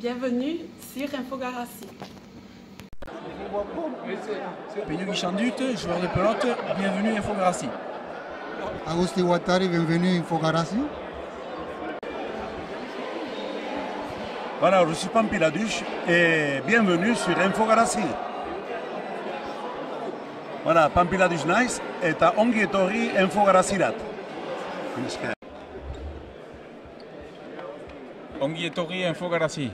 Bienvenue sur Infogarassi. Peyo Guichandut, joueur de pelote, bienvenue à Infogarassi. Agusti Guattari, bienvenue à Infogarassi. Voilà, je suis Pampiladuche et bienvenue sur Infogarassi. Voilà, Pampiladuche Nice est à Ongietori Infogarasirat. Ongietori Infogarassi.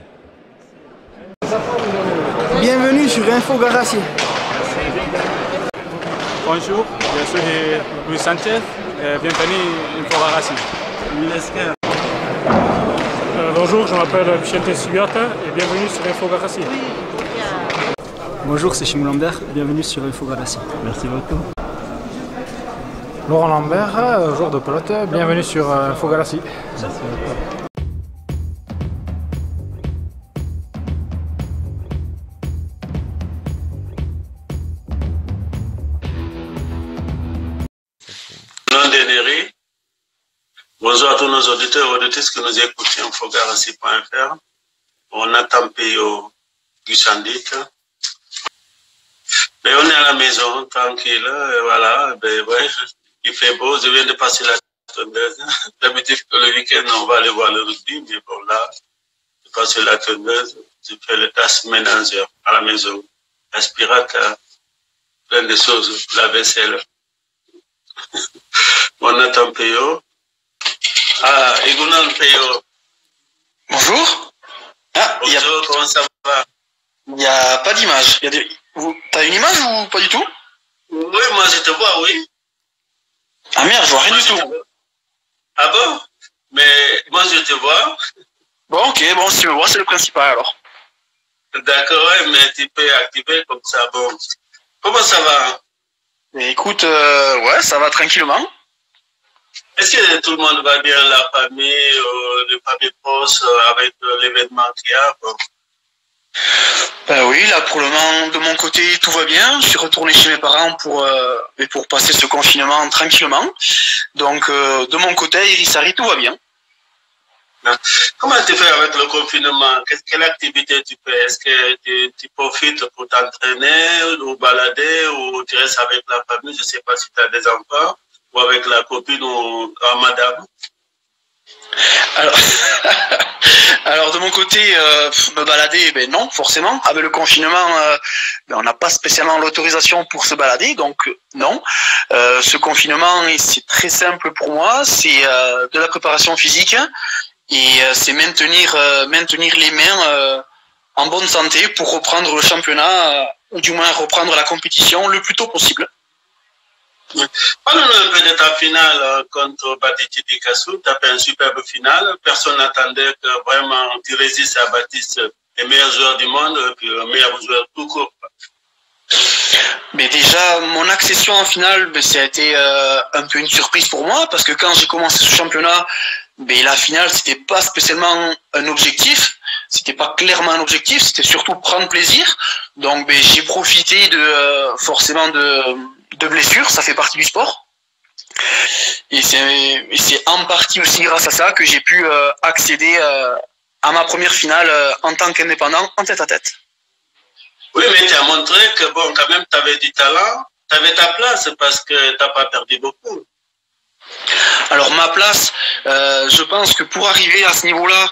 Bienvenue sur Infogarassi. Bonjour, je suis Luis Sanchez, bienvenue à Infogarassi. Bonjour, je m'appelle Michel Tessibiata et bienvenue sur Infogarassi. Bonjour, c'est Chimou Lambert, bienvenue sur Infogarassi. Merci beaucoup. Laurent Lambert, joueur de pelote, bienvenue sur Infogarassi. Merci beaucoup. Bonjour à tous nos auditeurs et auditrices que nous écoutez Infogarassi.fr. On attend Peyo Guichandut. Ben, on est à la maison, tranquille, et voilà, ben, ouais, il fait beau, je viens de passer la tondeuse. D'habitude, le week-end, on va aller voir le rugby, mais bon, là, je passe la tondeuse, je fais le tasse ménagère à la maison, aspirateur, plein de choses, la vaisselle. On attend Peyo. Ah, Egunan Peyo. Bonjour. Ah, bonjour, comment ça va? Il n'y a pas d'image. T'as une image ou pas du tout? Oui, moi je te vois, oui. Ah merde, je vois rien du tout. Ah bon? Mais moi je te vois. Bon, ok, bon, si tu me vois, c'est le principal alors. D'accord, ouais, mais tu peux activer comme ça, bon. Comment ça va? Mais écoute, ouais, ça va tranquillement. Est-ce que tout le monde va bien, la famille, les familles proches, avec l'événement qu'il y a? Bon. Ben oui, là pour le moment, de mon côté, tout va bien. Je suis retourné chez mes parents pour passer ce confinement tranquillement. Donc, de mon côté, Irisari, tout va bien. Comment tu fais avec le confinement? Quelle activité tu fais? Est-ce que tu profites pour t'entraîner ou balader ou tu restes avec la famille? Je ne sais pas si tu as des enfants ou avec la copine ou madame. Alors de mon côté, me balader, ben non, forcément. Avec le confinement, ben, on n'a pas spécialement l'autorisation pour se balader, donc non. Ce confinement, c'est très simple pour moi, c'est de la préparation physique et c'est maintenir les mains en bonne santé pour reprendre le championnat, ou du moins reprendre la compétition le plus tôt possible. Parle-nous un peu de ta finale contre Baptiste Dikassou. Tu as fait une superbe finale. Personne n'attendait que vraiment tu résistes à Baptiste, le meilleur joueur du monde, et puis le meilleur joueur tout court. Mais déjà, mon accession en finale, ben, ça a été un peu une surprise pour moi, parce que quand j'ai commencé ce championnat, ben, la finale, c'était pas spécialement un objectif. C'était pas clairement un objectif, c'était surtout prendre plaisir. Donc ben, j'ai profité forcément de blessures, ça fait partie du sport. Et c'est en partie aussi grâce à ça que j'ai pu accéder à ma première finale en tant qu'indépendant en tête-à-tête. Oui, mais tu as montré que bon, quand même, tu avais du talent, tu avais ta place parce que tu n'as pas perdu beaucoup. Alors ma place, je pense que pour arriver à ce niveau-là,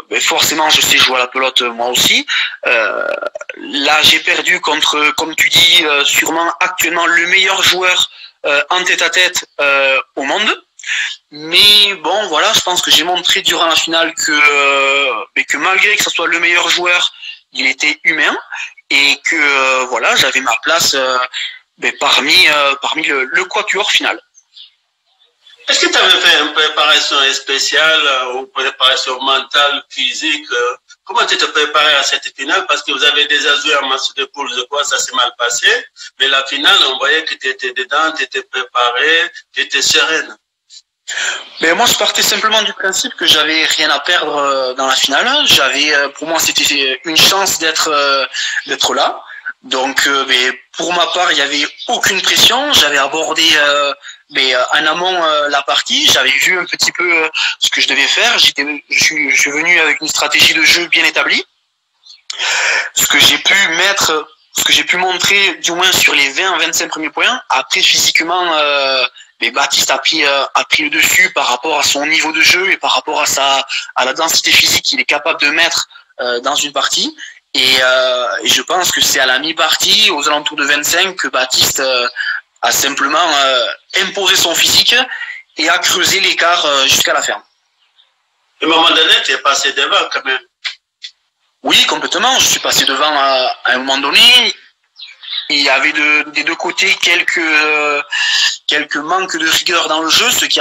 ben forcément je sais jouer à la pelote moi aussi. Là j'ai perdu contre, comme tu dis, sûrement actuellement le meilleur joueur en tête-à-tête au monde. Mais bon voilà, je pense que j'ai montré durant la finale que malgré que ce soit le meilleur joueur, il était humain et que voilà, j'avais ma place parmi le quatuor final. Est-ce que tu avais fait une préparation spéciale ou préparation mentale, physique? Comment tu te préparais à cette finale? Parce que vous avez déjà joué un match de poule, je crois, ça s'est mal passé. Mais la finale, on voyait que tu étais dedans, tu étais préparé, tu étais sereine. Mais moi, je partais simplement du principe que j'avais rien à perdre dans la finale. Pour moi, c'était une chance d'être là. Donc, pour ma part, il n'y avait aucune pression. J'avais abordé mais en amont la partie, j'avais vu un petit peu ce que je devais faire. Je suis venu avec une stratégie de jeu bien établie. Ce que j'ai pu montrer, du moins sur les 20-25 premiers points. Après, physiquement, Baptiste a pris le dessus par rapport à son niveau de jeu et par rapport à la densité physique qu'il est capable de mettre dans une partie. Et je pense que c'est à la mi-partie, aux alentours de 25, que Baptiste a simplement imposé son physique et a creusé l'écart jusqu'à la fin. À un moment donné, tu es passé devant quand même. Oui, complètement. Je suis passé devant à un moment donné. Il y avait des deux côtés quelques manques de rigueur dans le jeu, ce qui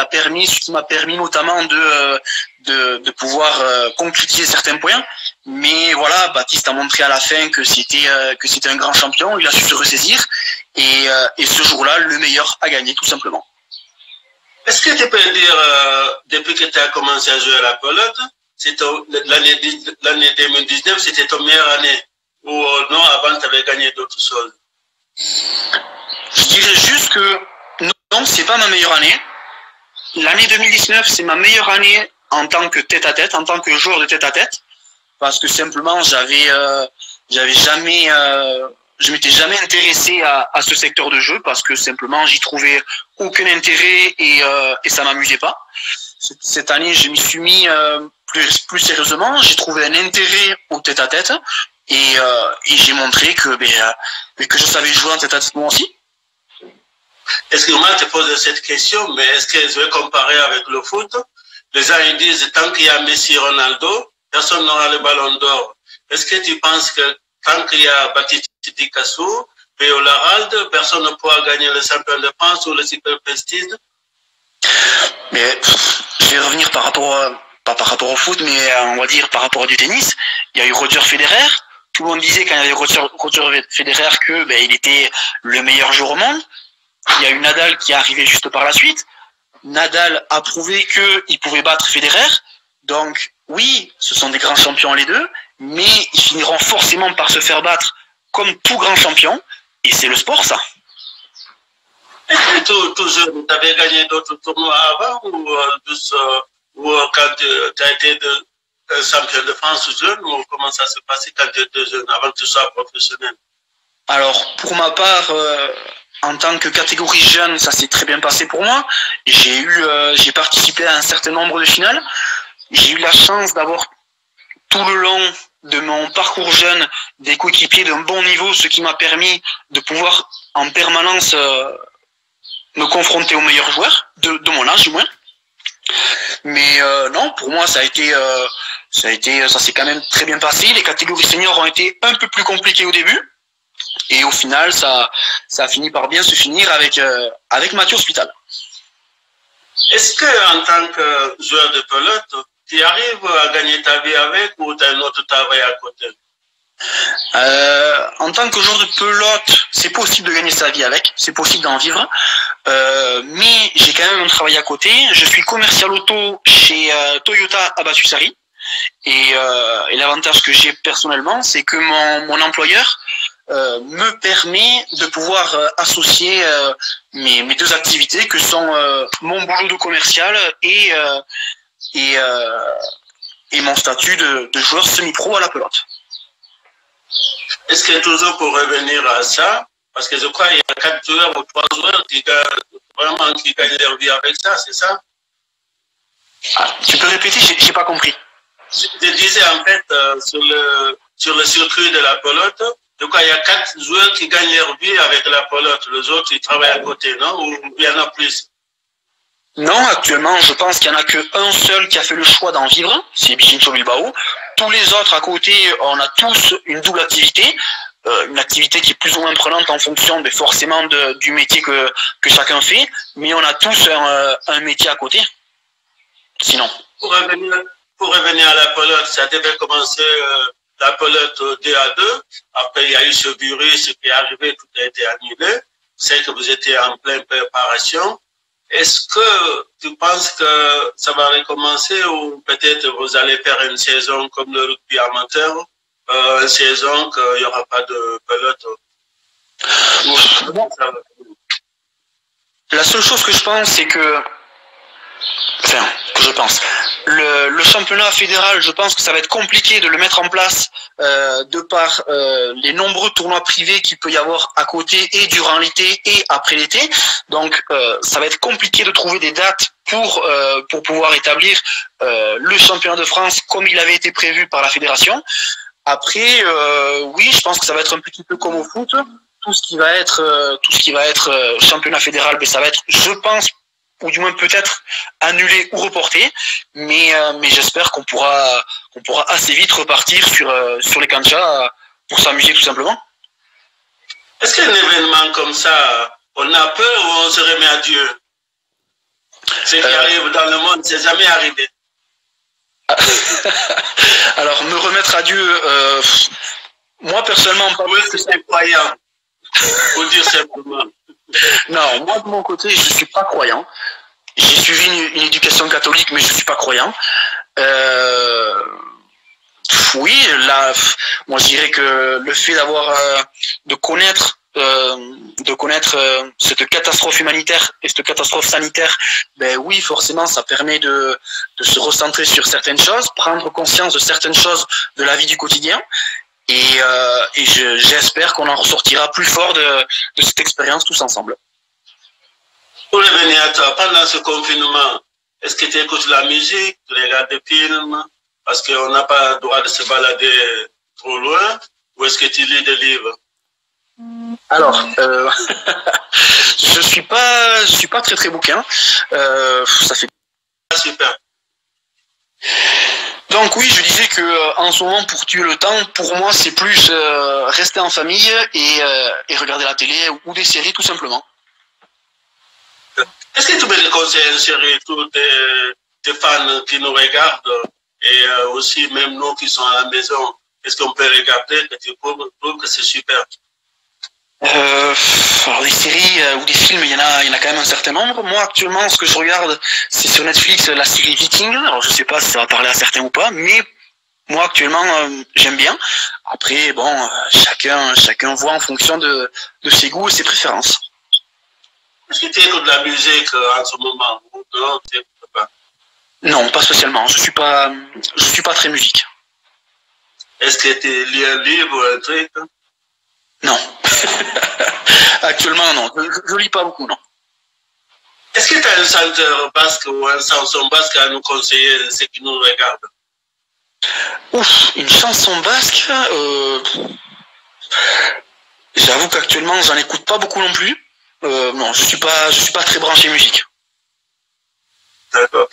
m'a permis notamment de pouvoir concrétiser certains points. Mais voilà, Baptiste a montré à la fin que c'était un grand champion. Il a su se ressaisir et ce jour-là, le meilleur a gagné tout simplement. Est-ce que tu peux dire, depuis que tu as commencé à jouer à la pelote, l'année 2019, c'était ton meilleure année? Ou non, avant, tu avais gagné d'autres choses? Je dirais juste que non, c'est pas ma meilleure année. L'année 2019, c'est ma meilleure année en tant que tête-à-tête, en tant que joueur de tête-à-tête, parce que simplement, je m'étais jamais intéressé à ce secteur de jeu, parce que simplement, j'y trouvais aucun intérêt et ça m'amusait pas. Cette année, je m'y suis mis plus sérieusement. J'ai trouvé un intérêt au tête-à-tête et j'ai montré que je savais jouer en tête-à-tête moi aussi. Est-ce que moi je te pose cette question, mais est-ce que je vais comparer avec le foot? Les gens ils disent tant qu'il y a Messi, Ronaldo, personne n'aura le ballon d'or. Est-ce que tu penses que tant qu'il y a Baptiste Dikassou, Péo Laralde, personne ne pourra gagner le champion de France ou le Super Prestige? Mais je vais revenir pas par rapport au foot, mais on va dire par rapport à du tennis. Il y a eu Roger Federer. Tout le monde disait quand il y avait Roger Federer que il était le meilleur joueur au monde. Il y a eu Nadal qui est arrivé juste par la suite. Nadal a prouvé qu'il pouvait battre Federer. Donc oui, ce sont des grands champions les deux, mais ils finiront forcément par se faire battre comme tout grand champion. Et c'est le sport, ça. Est-ce que tout jeune, tu avais gagné d'autres tournois avant ou quand tu as été champion de France jeune, ou comment ça s'est passé quand tu étais jeune, avant que tu sois professionnel? Alors, pour ma part, en tant que catégorie jeune, ça s'est très bien passé pour moi. J'ai participé à un certain nombre de finales. J'ai eu la chance d'avoir tout le long de mon parcours jeune des coéquipiers d'un bon niveau, ce qui m'a permis de pouvoir en permanence me confronter aux meilleurs joueurs de mon âge du moins. Mais non, pour moi ça s'est quand même très bien passé. Les catégories seniors ont été un peu plus compliquées au début et au final ça a fini par bien se finir avec Mathieu Hospital. Est-ce que en tant que joueur de pelote, tu arrives à gagner ta vie avec ou tu as un autre travail à côté? En tant que joueur de pelote, c'est possible de gagner sa vie avec, c'est possible d'en vivre, mais j'ai quand même un travail à côté. Je suis commercial auto chez Toyota à Battusari et l'avantage que j'ai personnellement, c'est que mon employeur me permet de pouvoir associer mes deux activités que sont mon boulot de commercial et mon statut de joueur semi-pro à la pelote. Est-ce que toujours pour revenir à ça, parce que je crois qu'il y a 4 joueurs ou 3 joueurs qui gagnent leur vie avec ça, c'est ça? Tu peux répéter, j'ai pas compris. Je disais en fait sur le circuit de la pelote, je crois qu'il y a 4 joueurs qui gagnent leur vie avec la pelote, les autres ils travaillent à côté, non? Ou il y en a plus? Non, actuellement, je pense qu'il n'y en a qu'un seul qui a fait le choix d'en vivre, c'est Bichincho Bilbao. Tous les autres à côté, on a tous une double activité, une activité qui est plus ou moins prenante en fonction forcément du métier que chacun fait, mais on a tous un métier à côté. Sinon. Pour revenir à la pelote, ça devait commencer la pelote D2, après il y a eu ce virus qui est arrivé, tout a été annulé, c'est que vous étiez en pleine préparation. Est-ce que tu penses que ça va recommencer ou peut-être vous allez faire une saison comme le rugby amateur, une saison qu'il n'y aura pas de pelote? La seule chose que je pense, c'est que, le championnat fédéral, je pense que ça va être compliqué de le mettre en place de par les nombreux tournois privés qu'il peut y avoir à côté et durant l'été et après l'été. Donc, ça va être compliqué de trouver des dates pour pouvoir établir le championnat de France comme il avait été prévu par la fédération. Après, oui, je pense que ça va être un petit peu comme au foot. Tout ce qui va être championnat fédéral, ça va être, je pense, ou du moins peut-être annulé ou reporté, mais j'espère qu'on pourra assez vite repartir sur les canchas pour s'amuser tout simplement. Est-ce qu'un événement comme ça, on a peur ou on se remet à Dieu? Ce qui arrive dans le monde, c'est jamais arrivé. Alors, me remettre à Dieu, moi personnellement, pas oui, que c'est croyant. Faut dire simplement. Non, moi de mon côté, je suis pas croyant. J'ai suivi une éducation catholique, mais je suis pas croyant. Oui, là, moi je dirais que le fait de connaître cette catastrophe humanitaire et cette catastrophe sanitaire, ben oui, forcément, ça permet de se recentrer sur certaines choses, prendre conscience de certaines choses de la vie du quotidien. Et j'espère qu'on en ressortira plus fort de cette expérience tous ensemble. Pour revenir à toi, pendant ce confinement, est-ce que tu écoutes la musique, tu regardes des films, parce qu'on n'a pas le droit de se balader trop loin, ou est-ce que tu lis des livres? Alors, je suis pas très bouquin. Ça fait super. Donc oui, je disais que en ce moment, pour tuer le temps, pour moi, c'est plus rester en famille et regarder la télé ou des séries tout simplement. Est-ce que tu peux te conseiller une série tous tes fans qui nous regardent et aussi même nous qui sommes à la maison? Est-ce qu'on peut regarder que tu trouves que c'est super? Alors des séries ou des films, il y en a quand même un certain nombre. Moi actuellement, ce que je regarde, c'est sur Netflix la série Viking. Alors je sais pas si ça va parler à certains ou pas, mais moi actuellement j'aime bien. Après bon, chacun voit en fonction de ses goûts et ses préférences. Est-ce que tu écoutes de la musique en ce moment? Non, tu n'écoutes pas? Non, pas spécialement. Je suis pas très musique. Est-ce que tu lis un livre ou un truc? Non. Actuellement, non. Je lis pas beaucoup, non. Est-ce que tu as un chanteur basque ou un chanson basque à nous conseiller, ceux qui nous regardent? Ouf, une chanson basque j'avoue qu'actuellement, j'en écoute pas beaucoup non plus. Non, je suis pas très branché musique. D'accord.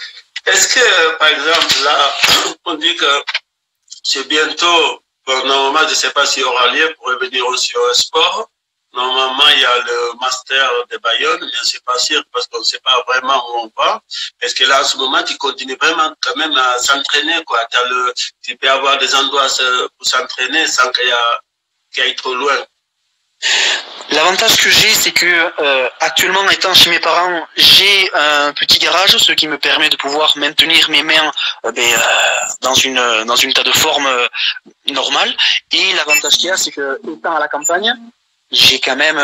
Est-ce que, par exemple, là, on dit que c'est bientôt, bon, normalement, je ne sais pas s'il y aura lieu pour revenir aussi au sport. Normalement, il y a le master de Bayonne, mais c'est pas sûr parce qu'on ne sait pas vraiment où on va. Est-ce que là, en ce moment, tu continues vraiment quand même à s'entraîner, quoi? Tu peux avoir des endroits pour s'entraîner sans qu'il y ait trop loin. L'avantage que j'ai, c'est que actuellement, étant chez mes parents, j'ai un petit garage, ce qui me permet de pouvoir maintenir mes mains dans une état de forme normale. Et l'avantage qu'il y a, c'est que étant à la campagne, j'ai quand même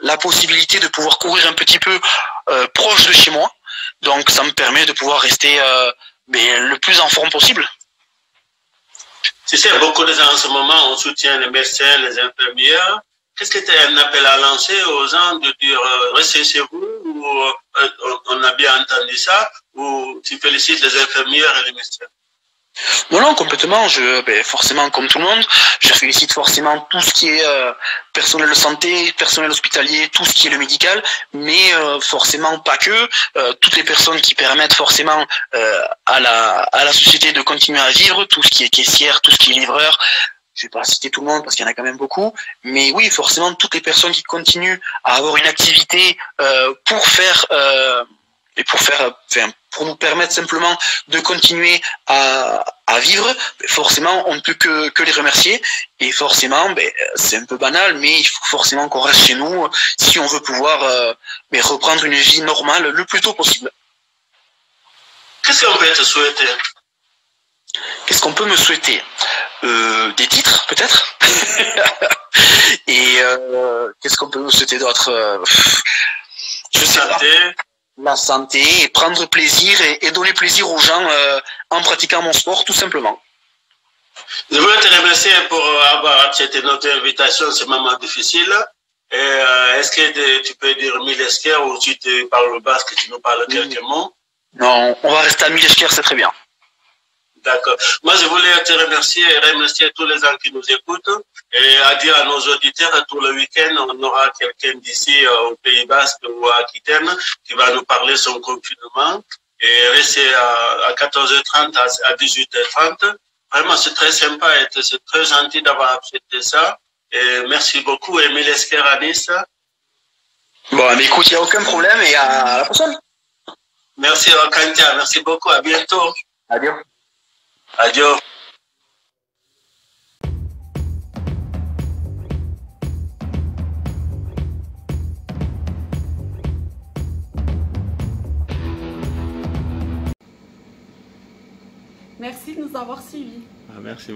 la possibilité de pouvoir courir un petit peu proche de chez moi. Donc, ça me permet de pouvoir rester le plus en forme possible. Tu sais, beaucoup de gens en ce moment, on soutient les médecins, les infirmières. Qu'est-ce que tu as un appel à lancer aux gens de dire restez chez vous, ou on a bien entendu ça, ou tu félicites les infirmières et les médecins? Non, complètement. Forcément, comme tout le monde, je félicite forcément tout ce qui est personnel de santé, personnel hospitalier, tout ce qui est le médical, mais forcément pas que. Toutes les personnes qui permettent forcément à la société de continuer à vivre, tout ce qui est caissière, tout ce qui est livreur. Je vais pas citer tout le monde parce qu'il y en a quand même beaucoup, mais oui, forcément toutes les personnes qui continuent à avoir une activité pour nous permettre simplement de continuer à vivre, forcément on ne peut que les remercier. Et forcément, c'est un peu banal, mais il faut forcément qu'on reste chez nous si on veut pouvoir reprendre une vie normale le plus tôt possible. Qu'est-ce qu'on peut te souhaiter? Qu'est-ce qu'on peut me souhaiter? Des titres, peut-être. Et qu'est-ce qu'on peut me souhaiter d'autre? Je sais pas. La santé, et prendre plaisir et donner plaisir aux gens en pratiquant mon sport, tout simplement. Je voulais te remercier pour avoir accepté notre invitation, ce moment difficile. Est-ce que tu peux dire Mileskher ou tu te parles basque, tu nous parles quelques mots? Non, on va rester à Mileskher, c'est très bien. D'accord. Moi, je voulais te remercier et remercier tous les gens qui nous écoutent et à dire à nos auditeurs, tout le week-end, on aura quelqu'un d'ici au Pays Basque ou à Aquitaine qui va nous parler de son confinement et rester à 14h30 à 18h30. Vraiment, c'est très sympa et c'est très gentil d'avoir accepté ça. Et merci beaucoup, Emile Esqueranis. Bon, mais écoute, il n'y a aucun problème et à la prochaine. Merci, Kantia. Merci beaucoup. À bientôt. Adieu. Adieu. Merci de nous avoir suivis. Merci.